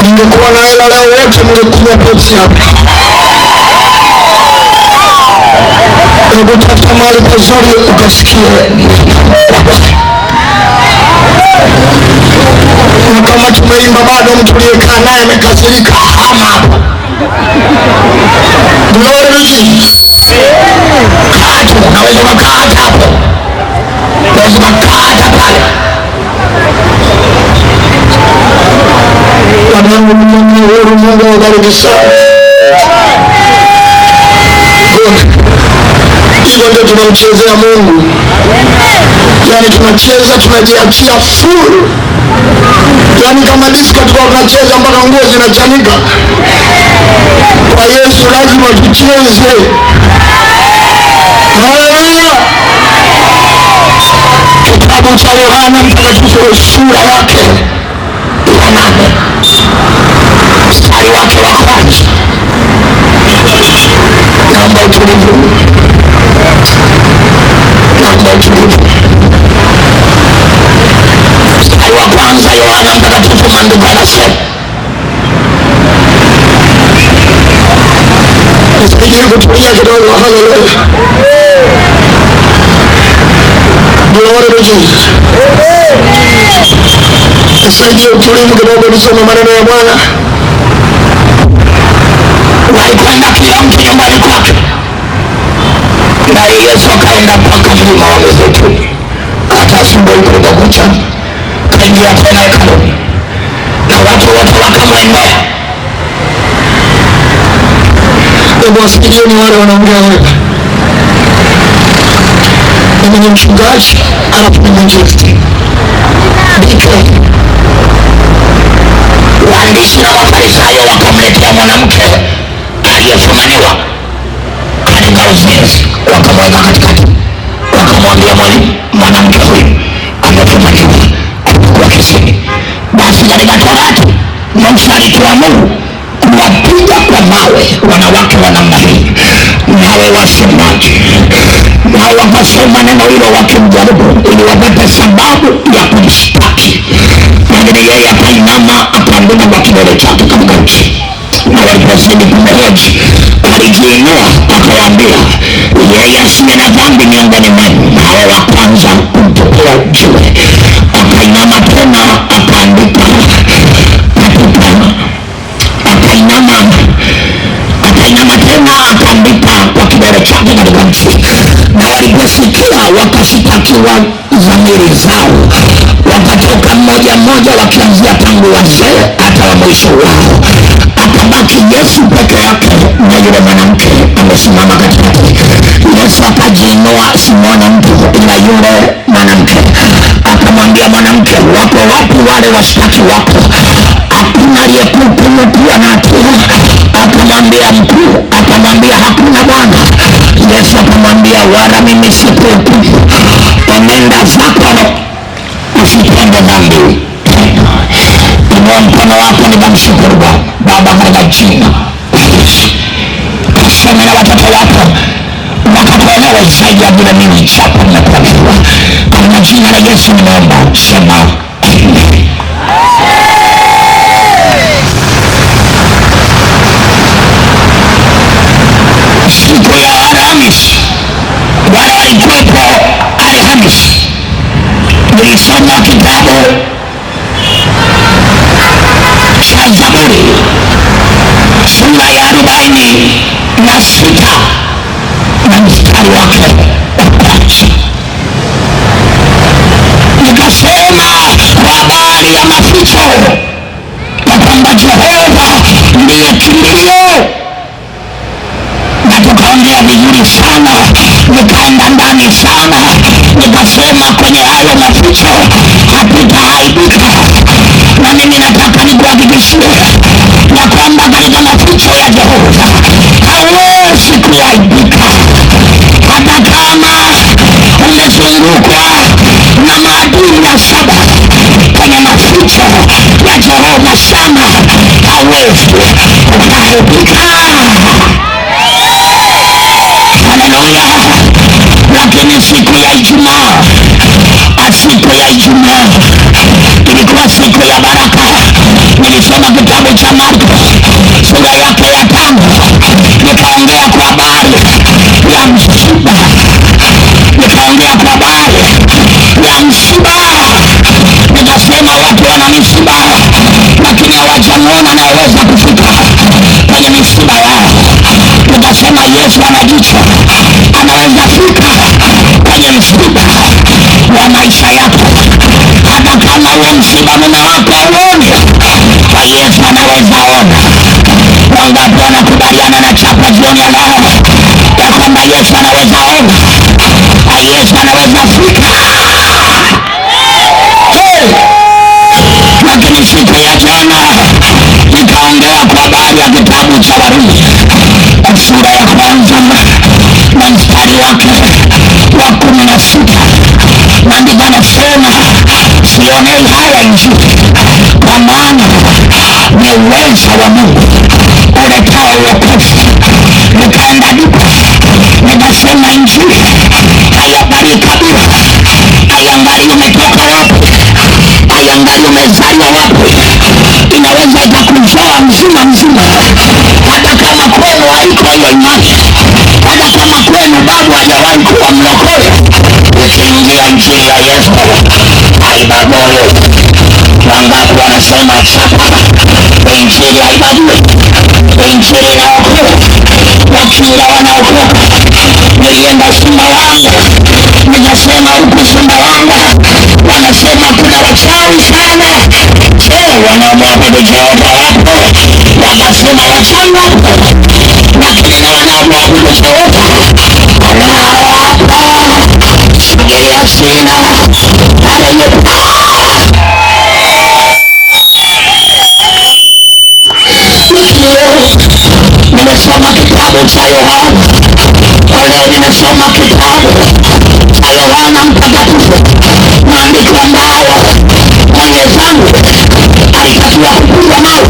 Ningekuwa na hela leo wote mngekunywa Pepsi hapa. Ukitafuta mahali pazuri ukasikie. Na kama tumeimba bado mtu aliyekaa naye amekasirika hama hapo. Glory. Katu, naweza kukaa hata hapo. Naweza kukaa hata pale. Wanangu mwenye uhuru, Mungu awabariki sana. Hivyo ndio tunamchezea Mungu. Yani tunacheza, tunajiachia full. Yani kama disco tulikuwa tunacheza mpaka nguo zinachanika. Kwa Yesu lazima tucheze. Haleluya. Kitabu cha Yohana Mtakatifu sura yake ya 8 mstari wake wa kwanza. Naomba utulivu. Naomba utulivu. Mstari wa kwanza Yohana Mtakatifu, maandiko yanasema, nisaidie kutulia kidogo. Haleluya. Glory to Jesus. Nisaidie utulivu kidogo nisome maneno ya Bwana. Walikwenda kila mtu nyumbani kwake, na Yesu akaenda mpaka mlima wa Mizeituni. Hata asubuhi kulipokucha, kaingia tena hekaluni, na watu wote wakamwendea. Hebu wasikilizeni wale wanaongea hapa. Mimi ni mchungaji, alafu ni mwinjilisti. Waandishi na Mafarisayo wakamletea mwanamke aliyefumaniwa katika uzinzi, wakamweka katikati, wakamwambia, mwanamke huyu amefumaniwa, alikuwa kisini. Basi katika Torati Musa alituamuru kuwapiga kwa mawe wanawake wa namna hii. Nawe wasemaje? Nao wakasema neno hilo wakimjaribu, ili wapate sababu ya kumshtaki. Lakini yeye akainama, akaandika kwa kidole chake katika nchi. Na walipozidi kumhoji, alijiinua akawaambia, yeye asiye na dhambi miongoni mwenu na awe wa kwanza kumtupia jiwe. Akainama tena akaandika akainama tena akaandika kwa kidole chake katika nchi. Na waliposikia wakashitakiwa dhamiri zao, wakatoka mmoja mmoja, wakianzia tangu wazee hata wa mwisho wao. Akabaki Yesu peke yake na yule mwanamke amesimama katikati. Yesu akajiinua, simwona mtu ila yule mwanamke. Akamwambia mwanamke, wako wapi wale washtaki wako? Hakuna aliyekuhukumu kuwa na hatia? Akamwambia mkuu, akamwambia hakuna Bwana. Yesu akamwambia, wala mimi sikuhukumu, enenda zako, usitende dhambi tena. Inua mkono wako nikamshukuru Bwana. Baba, katika jina la Yesu, kaseme na watoto wako wakakuelewa zaidi ya vile mimi chapa nimekuelewa. Katika jina la Yesu nimeomba, sema amen. Siku ya Alhamisi, wale walikuwepo Alhamisi, nilisoma kitabu cha Zaburi sura ya 46 na mstari wake wa kwanza. Nikasema kwa habari ya maficho, ya kwamba Jehova ndiye kimbilio, na tukaongea vizuri sana, nikaenda ndani sana, nikasema kwenye hayo maficho hatutaaibika. Na mimi nataka nikuhakikishie ya kwamba katika maficho ya Jehova hauwezi kuaibika. Hata kama umezungukwa na maadui 7 kwenye maficho ya Jehova sana, hauwezi kuaibika. Haleluya. Lakini siku ya Ijumaa ilikuwa siku ya baraka. Nilisoma kitabu kitabu cha Warumi sura ya kwanza na mstari wake wa 16. Maandiko yanasema, sionei haya Injili, kwa maana ni uweza wa Mungu uletao wokovu. Nikaenda nikasema, Injili haiangalii kabila, haiangalii umetoka wapi, haiangalii umezaliwa wapi. Inaweza ikakuzoa mzima mzima, hata kama kwenu haiko hiyo imani, hata kama kwenu babu hajawahi kuwa mlokole. Ukiingia Injili ya Yesu haibagui. Wangapi wanasema chapa, Injili haibagui, Injili inaokoa. Wachunga wanaokoka. Nilienda Sumbawanga, nikasema huku Sumbawanga wanasema kuna wachawi sana. Wanaomwabudu Jehova wapo, wakasema wachawi wapo, lakini na wanaomwabudu Jehova wapo. Sikia sina nimesoma kitabu cha Yohana. Leo nimesoma kitabu cha Yohana Mtakatifu, maandiko ambayo Mwenyezi Mungu alitakiwa kupigwa mawe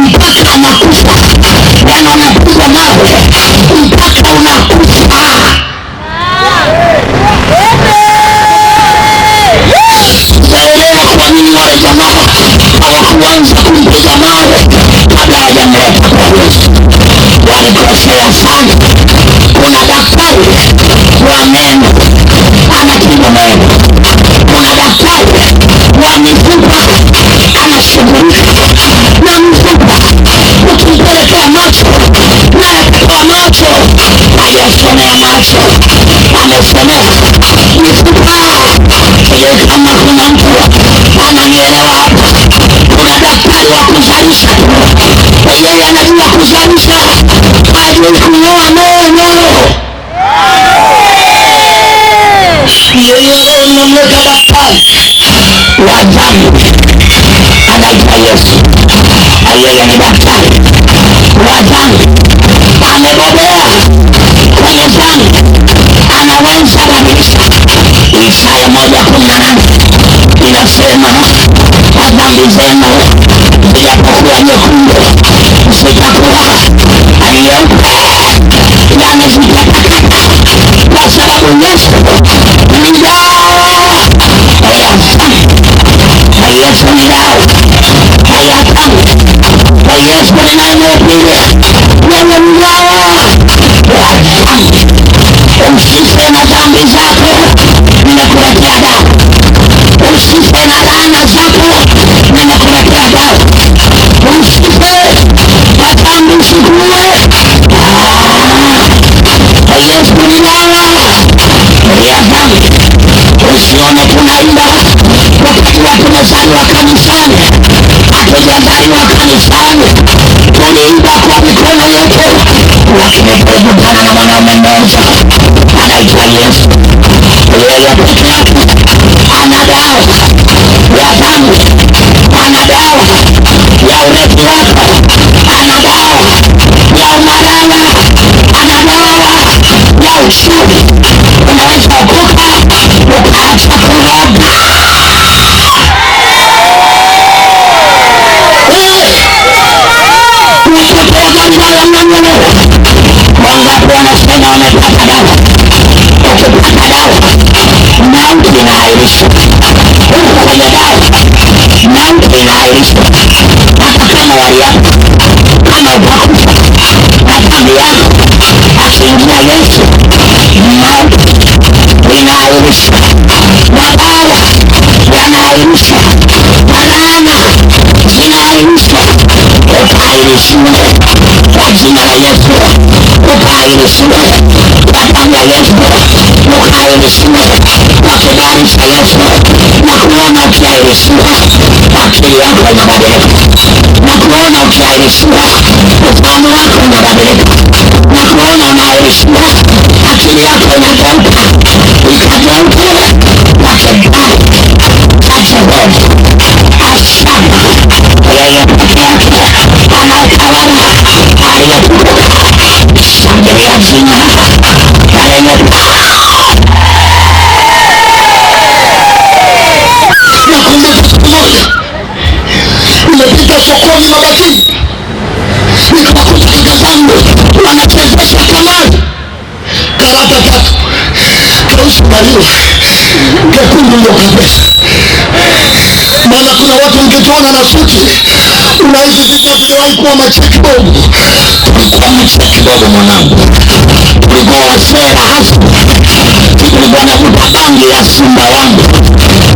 mpaka anakufa. Bwana anapigwa mawe mpaka unakufa. Sielewa kwa nini wale jamaa hawakuanza kumpiga mawe kabla hajamleta kwa Yesu. Walikosea sana. Kuna daktari wa meno anatibu meno, kuna daktari wa mifupa anashughulika na mifupa. Ukimpelekea macho naye kwa macho, hajasomea macho, amesomea mifupa. Sijui kama kuna mtu ananielewa hapa. Kuna daktari wa kuzalisha, yeye anajua kuzalisha, hajui kunyoa meno. Yeye unamweka daktari wa damu anaitwa Yesu. Yeye ni daktari wa damu, amebobea kwenye damu, anaweza badilisha. Isaya 1:18 inasema, kwa dhambi zenu zijapokuwa nyekundu zitakuwa nyeupe, yani zitatakata, kwa sababu Yesu ni dawa ya dhambi. Yesu ni dawa ya dhambi. Yesu ni nani upige, yeye ni dawa ya dhambi. Usife na dhambi zako, nimekuletea dawa. Usife na laana zako, nimekuletea dawa. Usife na dhambi usikue. Yesu ni dawa ya dhambi. Usione tunaimba tukiwa tumezaliwa kanisani. Hatujazaliwa kanisani, tuliimba kwa mikono yetu, lakini tulikutana na mwanaume mmoja anaitwa Yesu. Yeye peke yake ana dawa ya dhambi, ana dawa ya urefu wako, ana dawa ya umalaya, ana dawa ya uchumi. Unaweza kuka ukaacha kuroga. Wangapi wanasema wamepata dawa? Ukipata dawa, mauti inaahirishwa. Huko kwenye dawa, mauti inaahirishwa. Hata kama waliapa, kama utakufa na dhambi yako, akiingia Yesu, mauti inaahirishwa, madawa yanaahirishwa, laana zinaahirishwa. Ukaahirishiwe kwa jina la Yesu, ukaahirishiwe kwa damu ya Yesu, ukaahirishiwe kwa kibali cha Yesu. Na kuona ukiahirishiwa, akili yako inabadilika. Na kuona ukiahirishiwa, ufahamu wako unabadilika. Na kuona unaahirishiwa, akili yako inageuka, ikageuke kwa kibali cha Jehova. Ashama yeye peke yake anatawala. Shangilia jina. Nakumbuka siku moja nimepita sokoni Mabatini, nikakuta kaka zangu wanachezesha kamari, karata tatu, keusi Maria, kekundu ndio kabisa. Maana kuna watu mkituona na suti unahisi sisi tuliwahi kuwa macheki bobu. Tulikuwa macheki bobu mwanangu, tulikuwa wazee hasa, tulikuwa navuta bangi ya Simba yangu,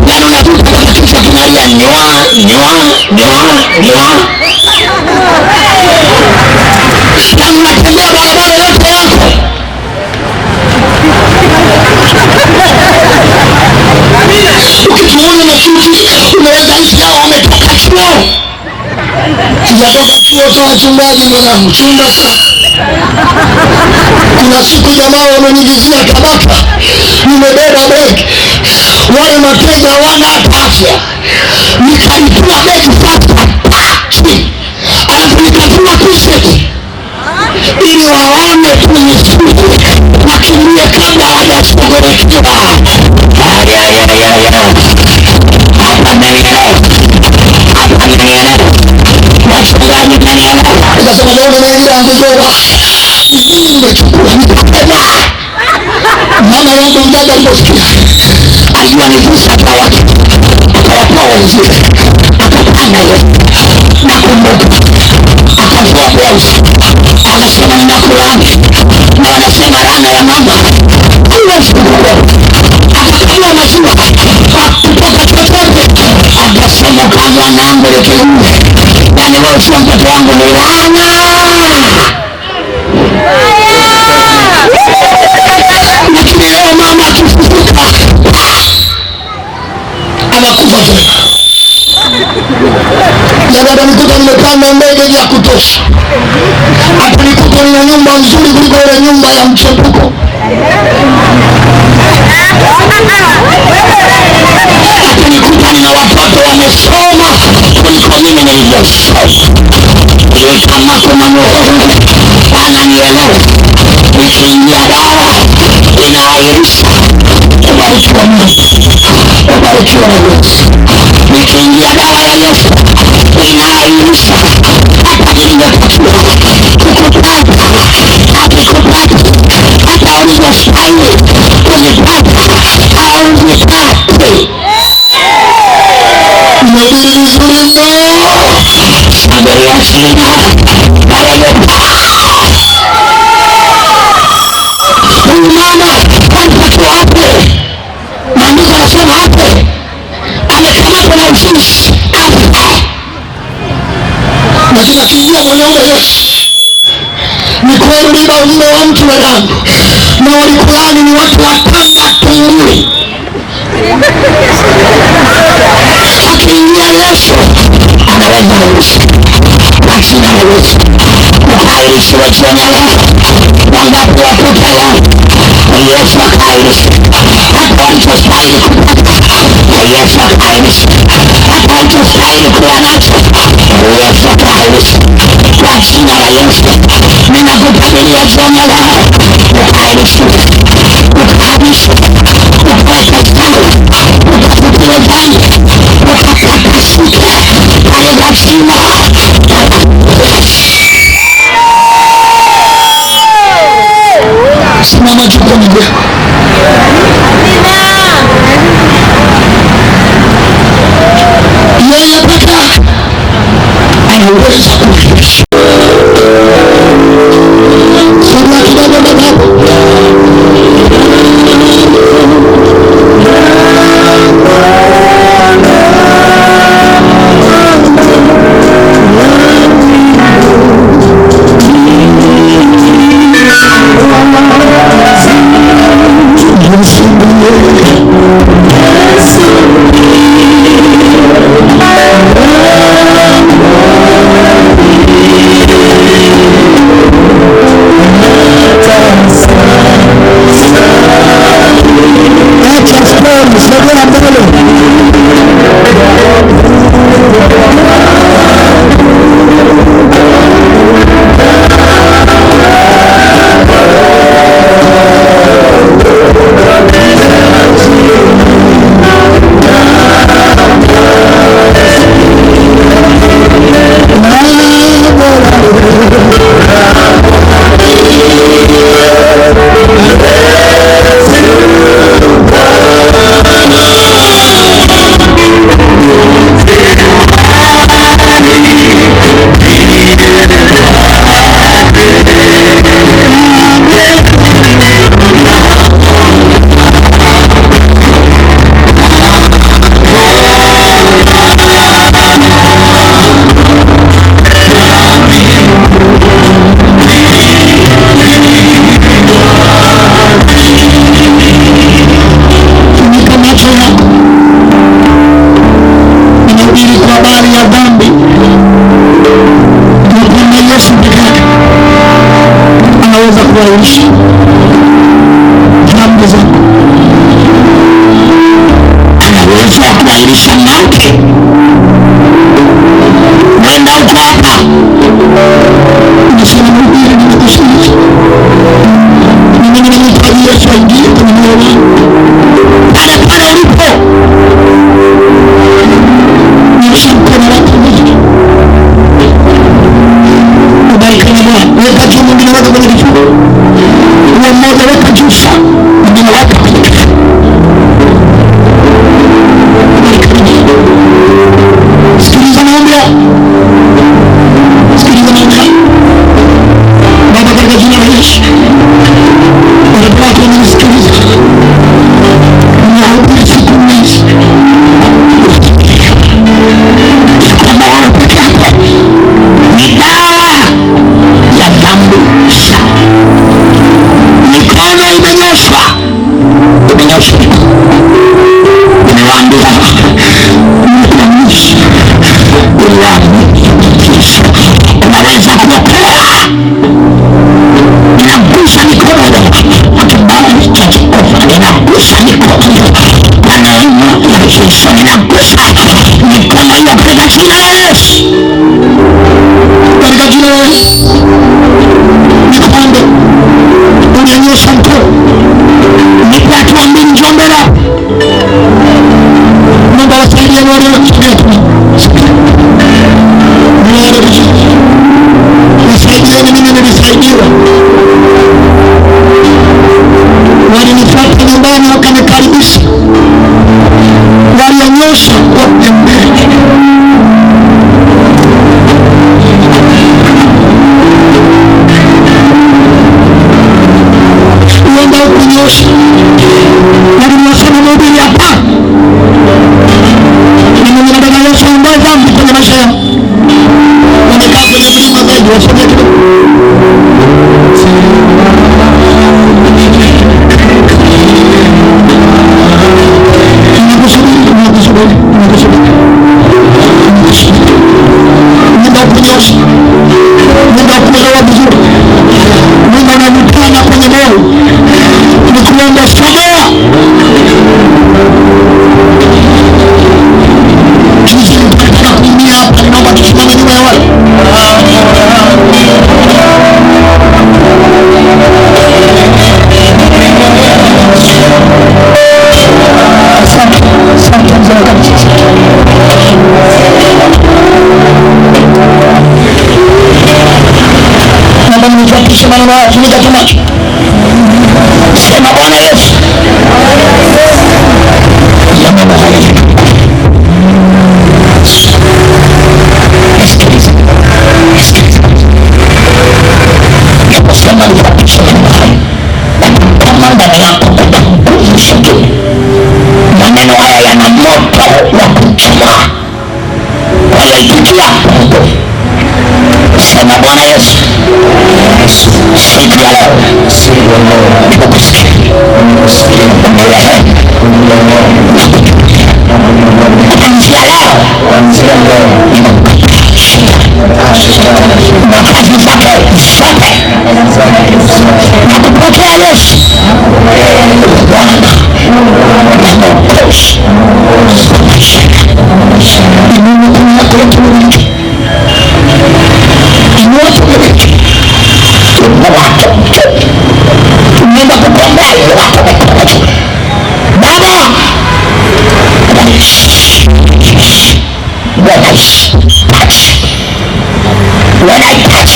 yaani unavuta mpaka kichwa kinalia nywa nywa nywa nywa, yaani unatembea barabara yote yako. Ukituona na suti unaweza hisi hao wametoka chuo. Sijatoka chuo cha wachungaji mwanangu, chunga sana. Kuna siku jamaa wamenigizia Tabata, nimebeba begi, wale mateja wana afya, nikalipua begi fasta chini, alafu nikatuma t-shirt ili waone tunisudi wakimbie kabla hawajashughulikiwa. Hapa nanielewa, hapa nanielewa, wachungaji nanielewa. Nikasema leo naingia angezoa mimi nimechukua nikapenda. Mama yangu mdada aliposikia alijua nivusa kwa watu, akawapoa wenzake, akapanda ye nakumbuka, akavua blouse, akasema ninakulani na wanasema rana ya mama haiwezi kukuwa. Akakamua maziwa kutoka chochote, akasema kwa mwanangu likiume, yaani wewe sio mtoto wangu, ni rana. Lakini leo mama akifufuka anakufa tena. Labda nikuta nimepanda ndege ya kutosha, hata nikuta nina nyumba nzuri kuliko ile nyumba ya mchepuko, hata nikuta nina watoto wamesoma kuliko mimi nilivyosoma. Kama kuna Mungu ananielewa, nikiingia dawa inaahirisha. Ubarikiwa Mungu, ubarikiwa Yesu. Nikiingia dawa ya Yesu inaahirisha hata nilivyotakiwa kukupata, hakikupata hata ulivyostahili kuzipata au uzipate. Mhubiri vizuri mno, shangilia jina. Huyu mama alipata wapi? Maandiko yanasema hapo amekamatwa na uzinzi afe. Lakini akiingia mwanaume yote, ni kweli liba mume wa mtu na damu, na walikulani ni watu watanda tunguli. Akiingia Yesu anaweza ruhusa, lakini hawezi kuhairisha jioni ya leo. Wangapi wakuta leo Yesu akahairisha hata walichostahili kupata, Yesu akahairisha hata walichostahili kuwa nacho, Yesu akahairisha. Kwa jina la Yesu ninakutabiria jioni ya leo, ukahairisha, ukahamishwa, ukaweka sawa, ukafutiwe dhambi, ukatakasike katika jina la simama jukoni leo. Yeye pekee anaweza kuishi. Sema kidogo baba. kunyosha dhambi zako. Ana uwezo wa kuahirisha mauti. Mwenda uko hapa unasema mhubiri, nimekushiriki mimi nimehitaji Yesu aingie kwenye moyo wangu. Pale ulipo nyosha mkono wako moja, ubariki na Bwana. Weka juu mwingine wako kwenye kifua, huo mmoja weka juu sana, mwingine weka kwenye kifua. Sikiliza maombi, sikiliza maombi. Baba, katika jina la Yesu, watoto wako wamenisikiliza, ninahubiri siku hizi kwamba wewe peke yako ni dawa ya dhambi zao. Mikono imenyoshwa, nimewaambia mtumishi, unaweza kuokoa. Ninagusa mikono kwa kibali cha Jehova, ninagusa mikono kwa neema ya Yesu, ninagusa mikono hiyo katika jina la Yesu, katika jina la Yesu. Nikombe unyanyosha mkono, nipe hatua mbili, njoo mbele. Mungu awasaidie wale nisaidieni, mimi nilisaidiwa. Walinifuata nyumbani wakanikaribisha, walionyesha wote mbele. Uenda ukunyosha, walimwasema mhubiri hapa, na mwenye nataka Yesu aondoe dhambi kwenye maisha yao. Wamekaa kwenye mlima zaidi, wasogea kidogo. Muda wa kunyosha, muda wa kuelewa vizuri, muda unamutana kwenye moyo, ni kuomba sogea. Sisi tunataka kuingia hapa, naomba tusimame nyuma ya wale. Asante mzee kabisa. Naomba mnifuatishe maneno haya, funika tu macho. Sema Bwana Yesu, ya mambo haya naposema nifuatishe maneno haya, kama ndani yako kuna nguvu shangili. Maneno haya yana moto wa kuchoma walipitia Mungu. Sema Bwana Yesu, siku ya leo nikukusikia, unirehemu, kuanzia leo nimekukataa shetani na kazi zake zote, nakupokea Yesu Bwana na Mwokozi wa maisha yangu. Inua mikono yako yote miwili, inua tumiwili, wako tunaenda kugombea wako mikono juu. Baba, when I touch,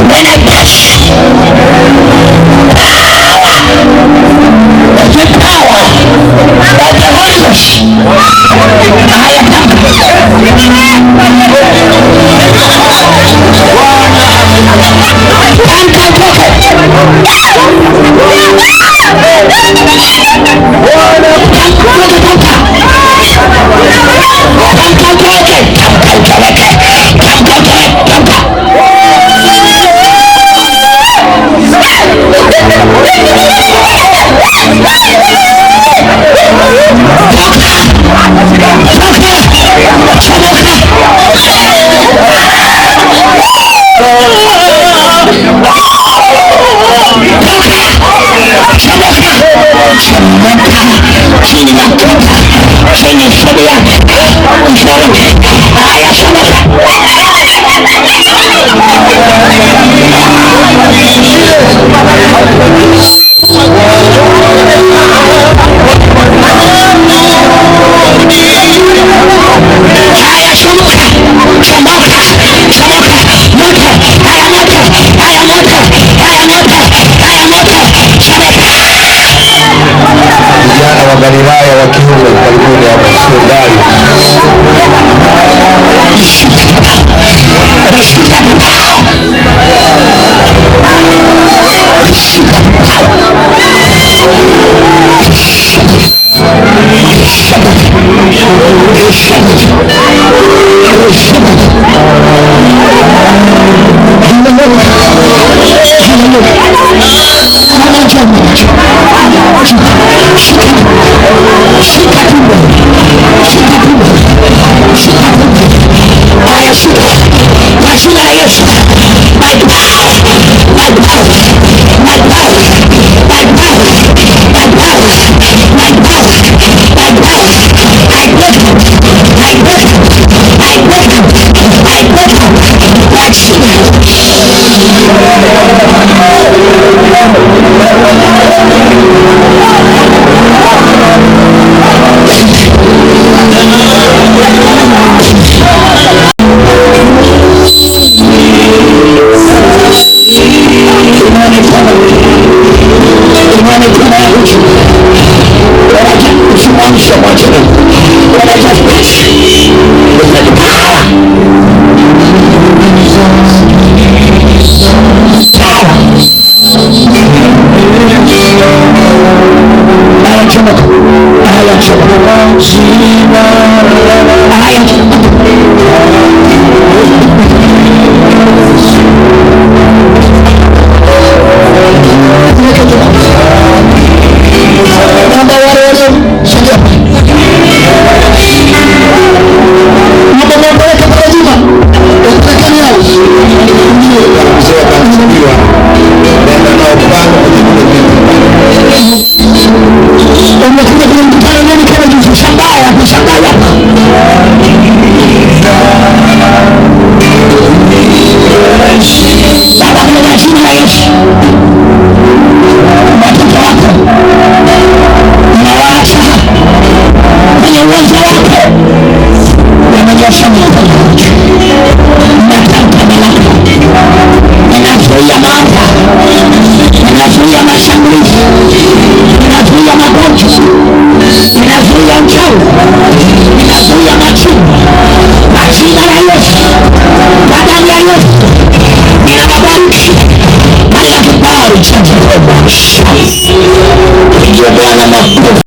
when I touch, the power of the Holy Ghost, I am toka chini mateka chenye sheria haya somoka wa Galilaya wa kiume karibuni hapa sio mbali.